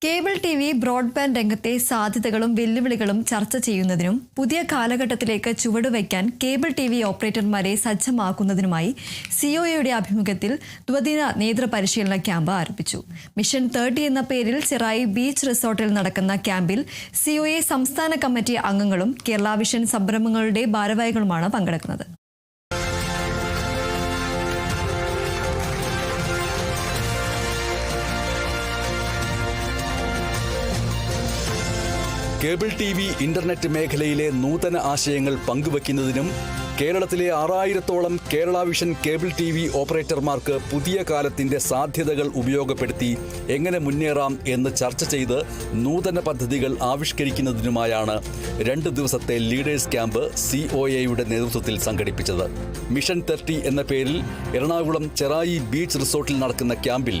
Cable TV broadband രംഗത്തെ സാധ്യതകളും വെല്ലുവിളികളും ചർച്ച ചെയ്യുന്നതിനും പുതിയ കാലഘട്ടത്തിലേക്ക് ചുവടുവയ്ക്കാൻ കേബിൾ TV ഓപ്പറേറ്റർമാരെ സജ്ജമാക്കുന്നതിനുമായി സിഒഎയുടെ ആഭിമുഖ്യത്തിൽ ദ്വിദിന നേതൃപരിശീലന ക്യാമ്പ് ആരംഭിച്ചു. മിഷൻ 30 എന്ന പേരിൽ ചെറായി ബീച്ച് റിസോർട്ടിൽ നടക്കുന്ന ക്യാമ്പിൽ സിഒഎ സംസ്ഥാന കമ്മിറ്റി അംഗങ്ങളും കേരള വിഷൻ സംരംഭങ്ങളുടെ ഭാരവാഹികളുമാണ് പങ്കെടുക്കുന്നത്. കേബിൾ TV ഇന്റർനെറ്റ് മേഖലയിലെ നൂതന ആശയങ്ങൾ പങ്കുവയ്ക്കുന്നതിനും കേരളത്തിലെ 6000-ഓളം കേരള വിഷൻ കേബിൾ TV ഓപ്പറേറ്റർമാർക്ക് പുതിയ കാലത്തിന്റെ സാധ്യതകൾ ഉപയോഗപ്പെടുത്തി എങ്ങനെ മുന്നേറാം എന്ന് ചർച്ച ചെയ്ത് നൂതന പദ്ധതികൾ ആവിഷ്കരിക്കുന്നതിനുമായാണ് 2 ദിവസത്തെ ലീഡേഴ്സ് ക്യാമ്പ് സിഒഎയുടെ നേതൃത്വത്തിൽ സംഘടിപ്പിച്ചത്. മിഷൻ 30 എന്ന പേരിൽ എറണാകുളം ചെറായി ബീച്ച് റിസോർട്ടിൽ നടക്കുന്ന ക്യാമ്പിൽ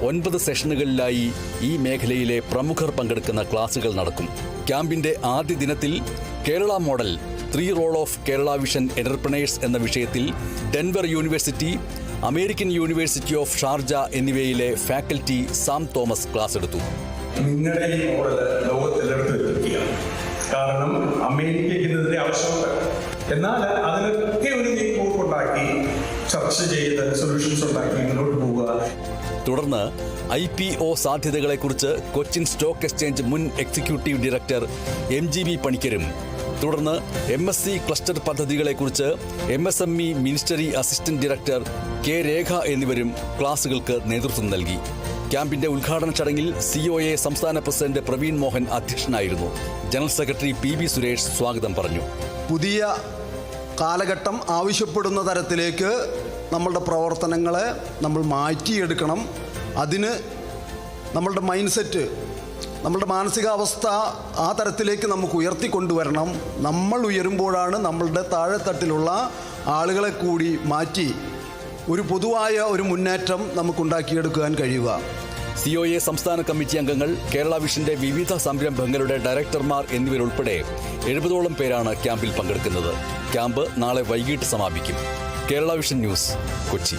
9 സെഷനുകളിലായി ഈ മേഖലയിലെ പ്രമുഖർ പങ്കെടുക്കുന്ന ക്ലാസുകൾ നടക്കും. ക്യാമ്പിന്റെ ആദ്യ ദിനത്തിൽ Kerala model 3 role of Kerala vision entrepreneurs എന്ന വിഷയത്തിൽ Denver university, American university of Sharjah എന്നിവയിലെ ഫാക്കൽറ്റി സാം തോമസ് ക്ലാസ് എടുത്തു. നിങ്ങളുടെ ഈ മോഡൽ ലോകത്തിലെടുത്ത് വെക്കുകയാണ്. കാരണം അമേരിക്കയ്ക്ക് ഇതിന്റെ ആവശ്യമുണ്ട്. എന്നാൽ അതിനൊക്കെ ഒരു നീക്കുണ്ടാക്കി ചർച്ച ചെയ്ത് സൊല്യൂഷൻസ് ഉണ്ടാക്കി മുന്നോട്ട് പോവുക. തുടർന്ന് IPO സാധ്യതകളെക്കുറിച്ച് കൊച്ചിൻ സ്റ്റോക്ക് എക്സ്ചേഞ്ച് മുൻ എക്സിക്യൂട്ടീവ് ഡയറക്ടർ MGB പണിക്കരും, തുടർന്ന് MSc ക്ലസ്റ്റർ പദ്ധതികളെക്കുറിച്ച് MSME ministry assistant director K രേഖ എന്നിവരും ക്ലാസുകൾക്ക് നേതൃത്വം നൽകി. ക്യാമ്പിന്റെ ഉദ്ഘാടന ചടങ്ങിൽ സിഒഎ സംസ്ഥാന പ്രസിഡന്റ് പ്രവീൺ മോഹൻ അധ്യക്ഷനായിരുന്നു. ജനറൽ സെക്രട്ടറി PB സുരേഷ് സ്വാഗതം പറഞ്ഞു. പുതിയ കാലഘട്ടം ആവശ്യപ്പെടുന്ന തരത്തിലേക്ക് നമ്മളുടെ പ്രവർത്തനങ്ങളെ നമ്മൾ മാറ്റിയെടുക്കണം. അതിന് നമ്മളുടെ മൈൻഡ് സെറ്റ്, നമ്മളുടെ മാനസികാവസ്ഥ ആ തരത്തിലേക്ക് നമുക്ക് ഉയർത്തിക്കൊണ്ടുവരണം. നമ്മൾ ഉയരുമ്പോഴാണ് നമ്മളുടെ താഴെത്തട്ടിലുള്ള ആളുകളെ കൂടി മാറ്റി ഒരു പൊതുവായ ഒരു മുന്നേറ്റം നമുക്കുണ്ടാക്കിയെടുക്കാൻ കഴിയുക. സിഒഎ സംസ്ഥാന കമ്മിറ്റി അംഗങ്ങൾ, കേരള വിഷന്റെ വിവിധ സംരംഭങ്ങളുടെ ഡയറക്ടർമാർ എന്നിവരുൾപ്പെടെ 70ഓളം പേരാണ് ക്യാമ്പിൽ പങ്കെടുക്കുന്നത്. ക്യാമ്പ് നാളെ വൈകിട്ട് സമാപിക്കും. Kerala vision news, Kochi.